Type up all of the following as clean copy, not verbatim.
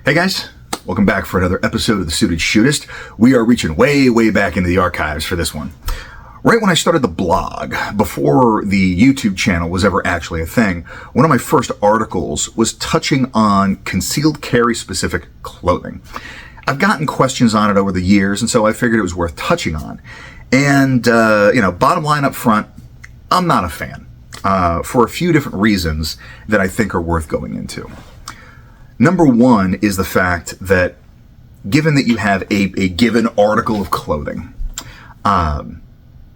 Hey guys, welcome back for another episode of The Suited Shootist. We are reaching way back into the archives for this one. Right when I started the blog, before the YouTube channel was ever actually a thing, one of my first articles was touching on concealed carry specific clothing. I've gotten questions on it over the years, and so I figured it was worth touching on. And, bottom line up front, I'm not a fan, for a few different reasons that I think are worth going into. Number one is the fact that given that you have a given article of clothing,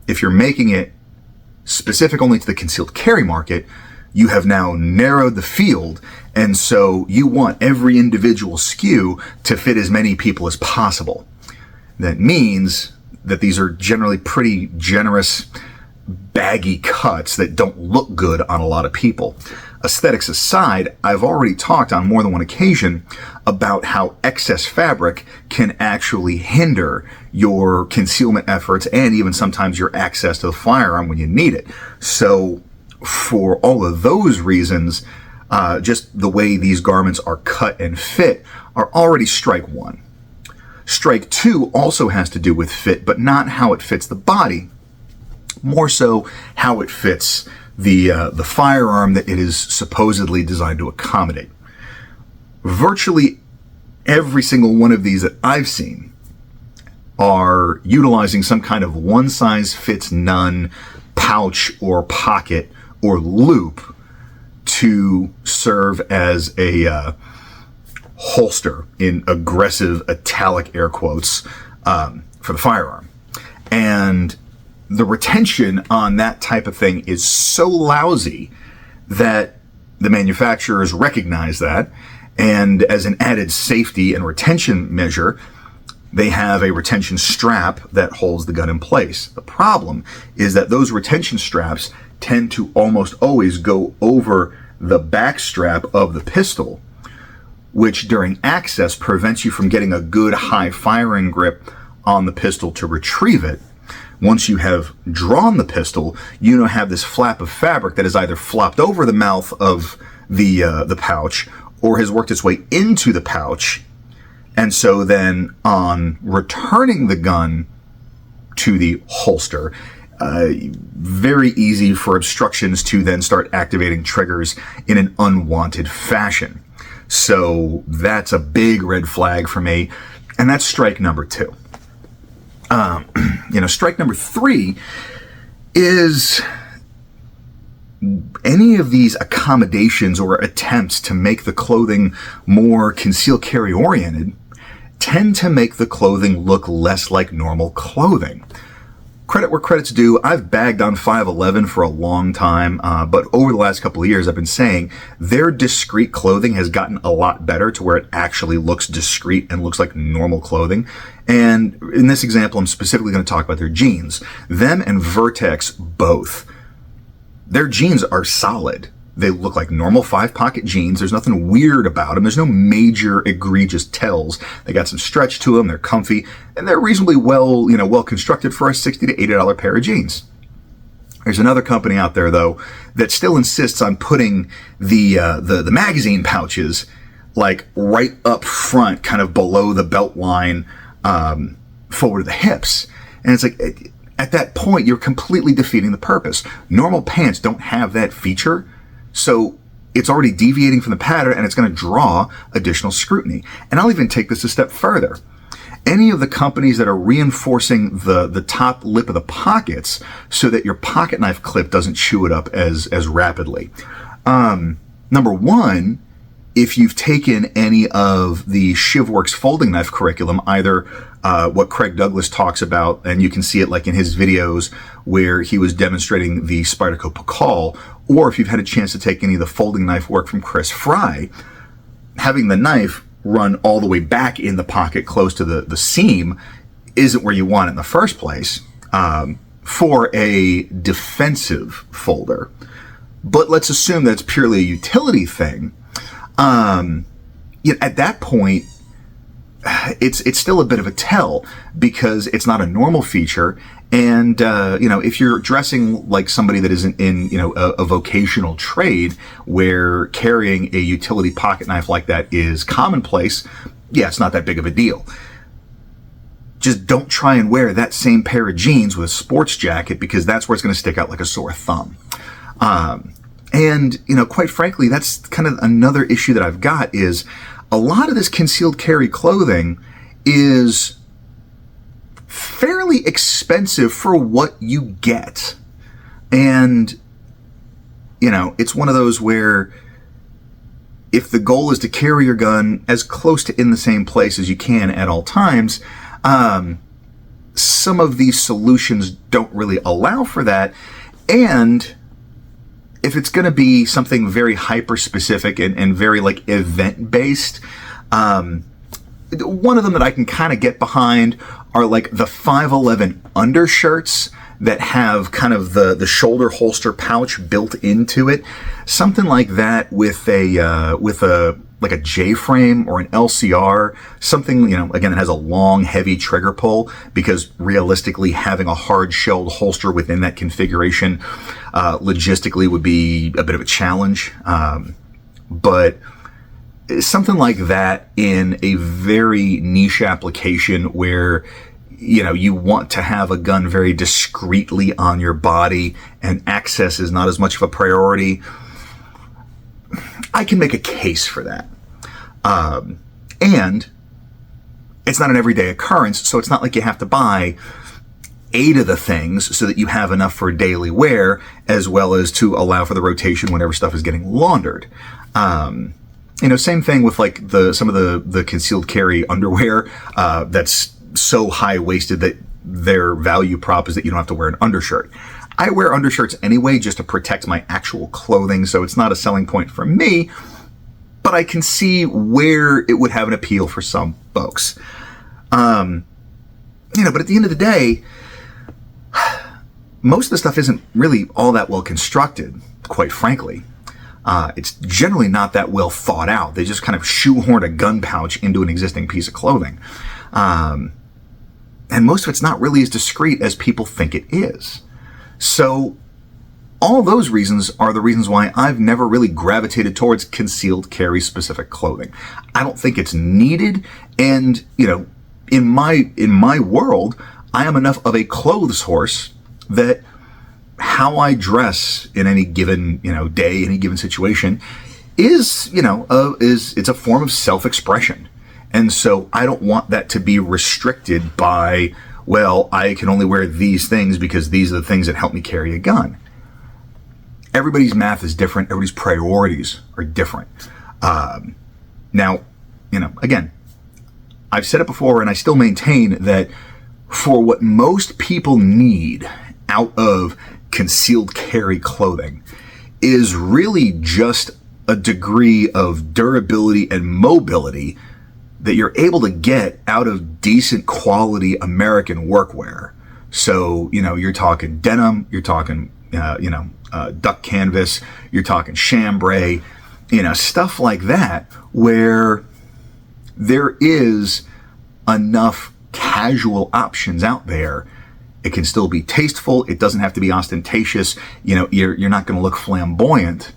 if you're making it specific only to the concealed carry market, you have now narrowed the field, and so you want every individual SKU to fit as many people as possible. That means that these are generally pretty generous, baggy cuts that don't look good on a lot of people. Aesthetics aside, I've already talked on more than one occasion about how excess fabric can actually hinder your concealment efforts and even sometimes your access to the firearm when you need it. So for all of those reasons, just the way these garments are cut and fit are already strike one. Strike two also has to do with fit, but not how it fits the body, more so how it fits the firearm that it is supposedly designed to accommodate. Virtually every single one of these that I've seen are utilizing some kind of one-size-fits-none pouch or pocket or loop to serve as a holster, in aggressive italic air quotes, for the firearm. And the retention on that type of thing is so lousy that the manufacturers recognize that, and as an added safety and retention measure, they have a retention strap that holds the gun in place. The problem is that those retention straps tend to almost always go over the back strap of the pistol, which during access prevents you from getting a good high firing grip on the pistol to retrieve it. Once you have drawn the pistol, you now have this flap of fabric that is either flopped over the mouth of the pouch or has worked its way into the pouch. And so then on returning the gun to the holster, very easy for obstructions to then start activating triggers in an unwanted fashion. So that's a big red flag for me. And that's strike number two. Strike number three is any of these accommodations or attempts to make the clothing more concealed carry oriented tend to make the clothing look less like normal clothing. Credit where credit's due. I've bagged on 511 for a long time, but over the last couple of years, I've been saying their discreet clothing has gotten a lot better to where it actually looks discreet and looks like normal clothing. And in this example, I'm specifically going to talk about their jeans. Them and Vertex both. Their jeans are solid. They look like normal 5-pocket jeans. There's nothing weird about them. There's no major egregious tells. They got some stretch to them. They're comfy, and they're reasonably well constructed for a $60 to $80 pair of jeans. There's another company out there though that still insists on putting the magazine pouches like right up front, kind of below the belt line, forward to the hips, and it's like at that point you're completely defeating the purpose. Normal pants don't have that feature. So it's already deviating from the pattern, and it's going to draw additional scrutiny. And I'll even take this a step further. Any of the companies that are reinforcing the top lip of the pockets so that your pocket knife clip doesn't chew it up as rapidly. Number one, if you've taken any of the ShivWorks folding knife curriculum, either what Craig Douglas talks about, and you can see it like in his videos where he was demonstrating the Spyderco Pakal, or if you've had a chance to take any of the folding knife work from Chris Fry, having the knife run all the way back in the pocket close to the seam isn't where you want it in the first place for a defensive folder. But let's assume that it's purely a utility thing. At that point, it's still a bit of a tell because it's not a normal feature And, if you're dressing like somebody that isn't in, a vocational trade where carrying a utility pocket knife like that is commonplace, yeah, it's not that big of a deal. Just don't try and wear that same pair of jeans with a sports jacket, because that's where it's going to stick out like a sore thumb. And quite frankly, that's kind of another issue that I've got is a lot of this concealed carry clothing is fairly expensive for what you get. And, it's one of those where if the goal is to carry your gun as close to in the same place as you can at all times, some of these solutions don't really allow for that. And if it's going to be something very hyper specific and very like event based, one of them that I can kind of get behind are like the 511 undershirts that have kind of the shoulder holster pouch built into it. Something like that with a like a J-frame or an LCR, something, again, that has a long, heavy trigger pull, because realistically having a hard-shelled holster within that configuration logistically would be a bit of a challenge. But something like that in a very niche application where you want to have a gun very discreetly on your body and access is not as much of a priority, I can make a case for that. And it's not an everyday occurrence, so it's not like you have to buy 8 of the things so that you have enough for daily wear, as well as to allow for the rotation whenever stuff is getting laundered. Same thing with like some of the concealed carry underwear that's so high-waisted that their value prop is that you don't have to wear an undershirt. I wear undershirts anyway just to protect my actual clothing, so it's not a selling point for me, but I can see where it would have an appeal for some folks. But at the end of the day, most of the stuff isn't really all that well constructed, quite frankly. It's generally not that well thought out. They just kind of shoehorn a gun pouch into an existing piece of clothing. And most of it's not really as discreet as people think it is. So all those reasons are the reasons why I've never really gravitated towards concealed carry specific clothing. I don't think it's needed. And, in my world, I am enough of a clothes horse that how I dress in any given, day, any given situation is, it's a form of self-expression. And so I don't want that to be restricted by, well, I can only wear these things because these are the things that help me carry a gun. Everybody's math is different. Everybody's priorities are different. Now, again, I've said it before and I still maintain that for what most people need out of concealed carry clothing is really just a degree of durability and mobility that you're able to get out of decent quality American workwear. So, you're talking denim, you're talking, duck canvas, you're talking chambray, stuff like that, where there is enough casual options out there. It can still be tasteful. It doesn't have to be ostentatious. You're not going to look flamboyant,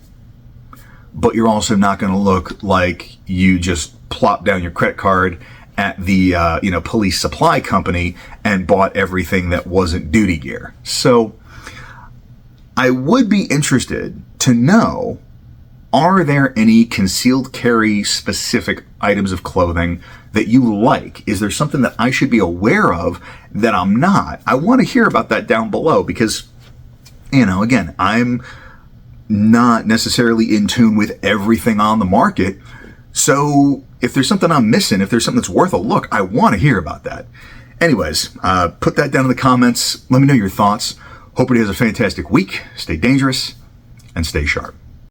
but you're also not going to look like you just plopped down your credit card at the police supply company and bought everything that wasn't duty gear. So I would be interested to know, are there any concealed carry specific items of clothing that you like? Is there something that I should be aware of that I'm not? I want to hear about that down below because, again, I'm not necessarily in tune with everything on the market. So if there's something I'm missing, if there's something that's worth a look, I want to hear about that. Anyways, put that down in the comments. Let me know your thoughts. Hope everybody has a fantastic week. Stay dangerous and stay sharp.